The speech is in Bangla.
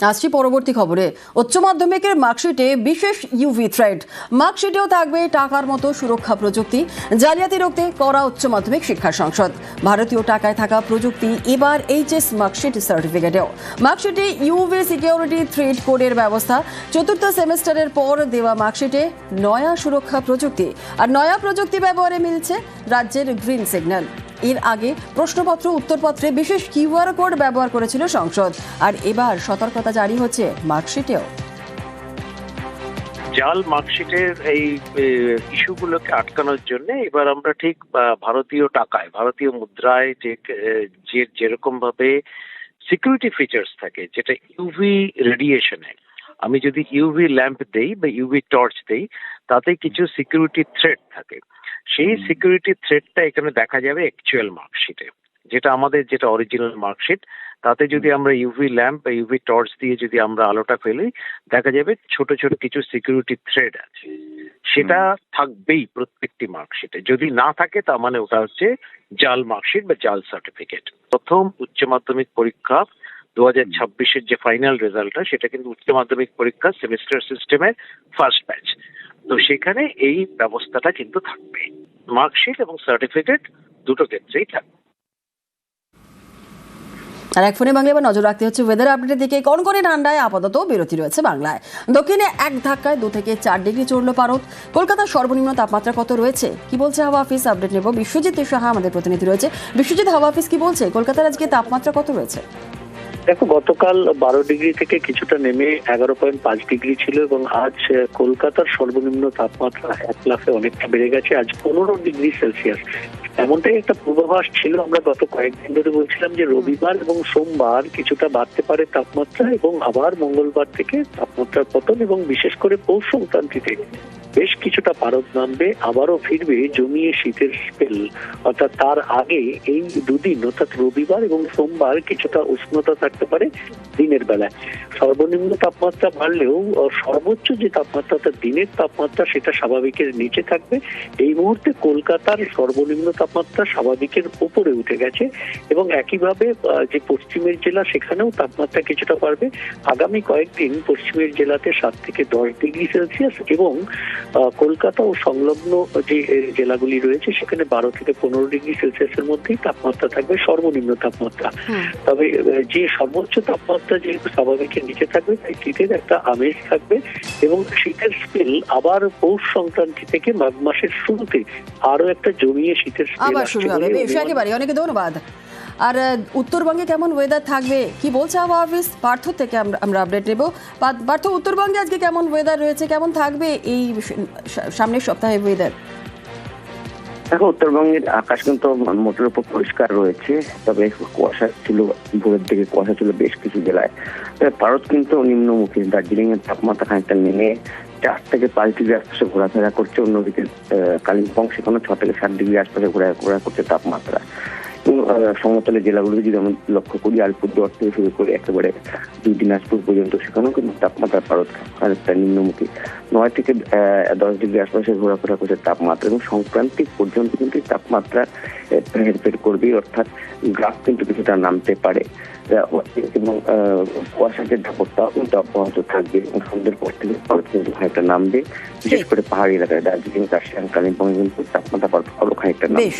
আসছি পরবর্তী খবরে। উচ্চ মাধ্যমিকের মার্কশিটে বিশেষ ইউভি থ্রেড, মার্কশিটেও থাকবে টাকার মতো সুরক্ষা প্রযুক্তি। জালিয়াতি রুখতে করা উচ্চ মাধ্যমিক শিক্ষা সংসদ। ভারতীয় টাকায় থাকা প্রযুক্তি এবার এইচএস মার্কশিট সার্টিফিকেটেও। মার্কশিটে ইউভি সিকিউরিটি থ্রেড কোডের ব্যবস্থা। চতুর্থ সেমিস্টারের পর দেওয়া মার্কশিটে নয়া সুরক্ষা প্রযুক্তি, আর নয়া প্রযুক্তি ব্যবহারে মিলছে রাজ্যের গ্রিন সিগন্যাল। এর আগে প্রশ্নপত্র উত্তরপত্রে বিশেষ কিউআর কোড ব্যবহার করেছিল সংসদ, আর এবার সতর্কতা জারি হচ্ছে মার্কশিটেও। জাল মার্কশিটের এই ইস্যুগুলোকে আটকানোর জন্য এবার আমরা ঠিক ভারতীয় টাকায়, ভারতীয় মুদ্রায় যেরকম ভাবে সিকিউরিটি ফিচার্স থাকে, যেটা ইউভি রেডিয়েশনে, আমি যদি ইউভি ল্যাম্প দেই বা ইউভি টর্চ দেই, তাতে কিছু সিকিউরিটি থ্রেট থাকে। সেই সিকিউরিটি থ্রেটটা এখানে দেখা যাবে অ্যাকচুয়াল মার্কশিটে, যেটা আমাদের যেটা অরিজিনাল মার্কশিট, তাতে যদি আমরা ইউভি ল্যাম্প বা ইউভি টর্চ দিয়ে যদি আমরা আলোটা ফেলি, দেখা যাবে ছোট ছোট কিছু সিকিউরিটি থ্রেড আছে। সেটা থাকবেই প্রত্যেকটি মার্কশিটে। যদি না থাকে তার মানে ওটা হচ্ছে জাল মার্কশিট বা জাল সার্টিফিকেট। প্রথম উচ্চ মাধ্যমিক পরীক্ষা 2026-এর যে ফাইনাল রেজাল্টটা, সেটা কিন্তু উচ্চ মাধ্যমিক পরীক্ষা সেমিস্টার সিস্টেমের ফার্স্ট ব্যাচ। তো সেখানে এই ব্যবস্থাটা কিন্তু থাকবে, মার্কশিট এবং সার্টিফিকেট দুটো ক্ষেত্রেই থাকবে। আর এক ফোনে বাংলায় এবার নজর রাখতে হচ্ছে ওয়েদার আপডেটের দিকে। কনকনে ঠান্ডায় আপাতত বিরতি রয়েছে বাংলায়। দক্ষিণে এক ধাক্কায় 2 থেকে 4 ডিগ্রি চড়ল পারদ। কলকাতার সর্বনিম্ন তাপমাত্রা কত রয়েছে, কি বলছে হাওয়া অফিস, আপডেট নেব। বিশ্বজিৎ সাহা আমাদের প্রতিনিধি রয়েছে। বিশ্বজিৎ, হাওয়া অফিস কি বলছে? কলকাতার আজকে তাপমাত্রা কত রয়েছে? দেখো, গতকাল 12 ডিগ্রি থেকে কিছুটা নেমে 11.5 ডিগ্রি ছিল, এবং আজ কলকাতার সর্বনিম্ন তাপমাত্রা এক লাফে অনেকটা বেড়ে গেছে, আজ 15 ডিগ্রি সেলসিয়াস। এমনটাই একটা পূর্বাভাস ছিল। আমরা গত কয়েকদিন ধরে বলছিলাম যে রবিবার এবং সোমবার কিছুটা বাড়তে পারে তাপমাত্রা, এবং আবার মঙ্গলবার থেকে তাপমাত্রার পতন, এবং বিশেষ করে পৌষ সংক্রান্তিতে বেশ কিছুটা পারদ নামবে, আবারও ফিরবে জমিয়ে শীতের স্পেল। অর্থাৎ তার আগে এই দুদিন, অর্থাৎ রবিবার এবং সোমবার কিছুটা উষ্ণতা থাকতে পারে দিনের বেলায়। সর্বনিম্ন তাপমাত্রা বাড়লেও সর্বোচ্চ যে তাপমাত্রা, অর্থাৎ দিনের তাপমাত্রা, সেটা স্বাভাবিকের নিচে থাকবে। এই মুহূর্তে কলকাতার সর্বনিম্ন তাপমাত্রা স্বাভাবিকের উপরে উঠে গেছে, এবং একইভাবে যে পশ্চিমের জেলা, সেখানেও তাপমাত্রা কিছুটা বাড়বে। আগামী কয়েকদিন পশ্চিমের জেলাতে 7 থেকে 10 ডিগ্রি সেলসিয়াস, এবং কলকাতা ও সংলগ্ন যে জেলাগুলি রয়েছে সেখানে 12 থেকে 15 ডিগ্রি সেলসিয়াসের মধ্যেই তাপমাত্রা থাকবে সর্বনিম্ন তাপমাত্রা। তবে যে সর্বোচ্চ তাপমাত্রা যেহেতু স্বাভাবিকের নিচে থাকবে, তাই শীতের একটা আমেজ থাকবে, এবং শীতের স্পেল আবার পৌষ সংক্রান্তি থেকে মাঘ মাসের শুরুতে আরো একটা জমিয়ে শীতের স্পেল শুরু হবে। একেবারে অনেক ধন্যবাদ। আর উত্তরবঙ্গে কেমন ওয়েদার থাকবে, কি বলছে হাওয়া অফিস? পার্থ থেকে আমরা আপডেট নেব। পার্থ, উত্তরবঙ্গে আজকে কেমন ওয়েদার রয়েছে, কেমন থাকবে এই সামনের সপ্তাহে ওয়েদার? দেখো, উত্তরবঙ্গের আকাশ কিন্তু মোটের উপর পরিষ্কার রয়েছে, তবে কুয়াশা ছিল, ভোরের দিকে কুয়াশা ছিল বেশ কিছু জেলায়। ভারত কিন্তু নিম্নমুখী, দার্জিলিং এর তাপমাত্রা খানিকটা নেমে 4 থেকে 5 ডিগ্রি আশপাশে ঘোরাফেরা করছে। অন্যদিকে কালিম্পং, সেখানে 6 থেকে 7 ডিগ্রি আশপাশে ঘোরা করছে তাপমাত্রা। সমতলের জেলাগুলোকে যদি আমরা লক্ষ্য করি, আলিপুরদুয়ার থেকে শুরু করে একেবারে দিনাজপুর পর্যন্ত, সেখানেও কিন্তু তাপমাত্রা ভারত খানিকটা নিম্নমুখী। 9 থেকে 10 ডিগ্রি আশপাশে ঘোরাফেরা করছে তাপমাত্রা, এবং সংক্রান্তি পর্যন্ত কিন্তু তাপমাত্রা হেরফের করবে, অর্থাৎ গ্রাফ কিন্তু কিছুটা নামতে পারে, এবং কুয়াশার যে ধাপড়টাও কিন্তু অব্যাহত থাকবে, এবং সন্ধ্যের পর থেকে ভারত কিন্তু খানিকটা নামবে। বিশেষ করে পাহাড়ি এলাকায় দার্জিলিং, কার্শিয়াং, কালিম্পং কিন্তু তাপমাত্রা আরো খানিকটা নামবে।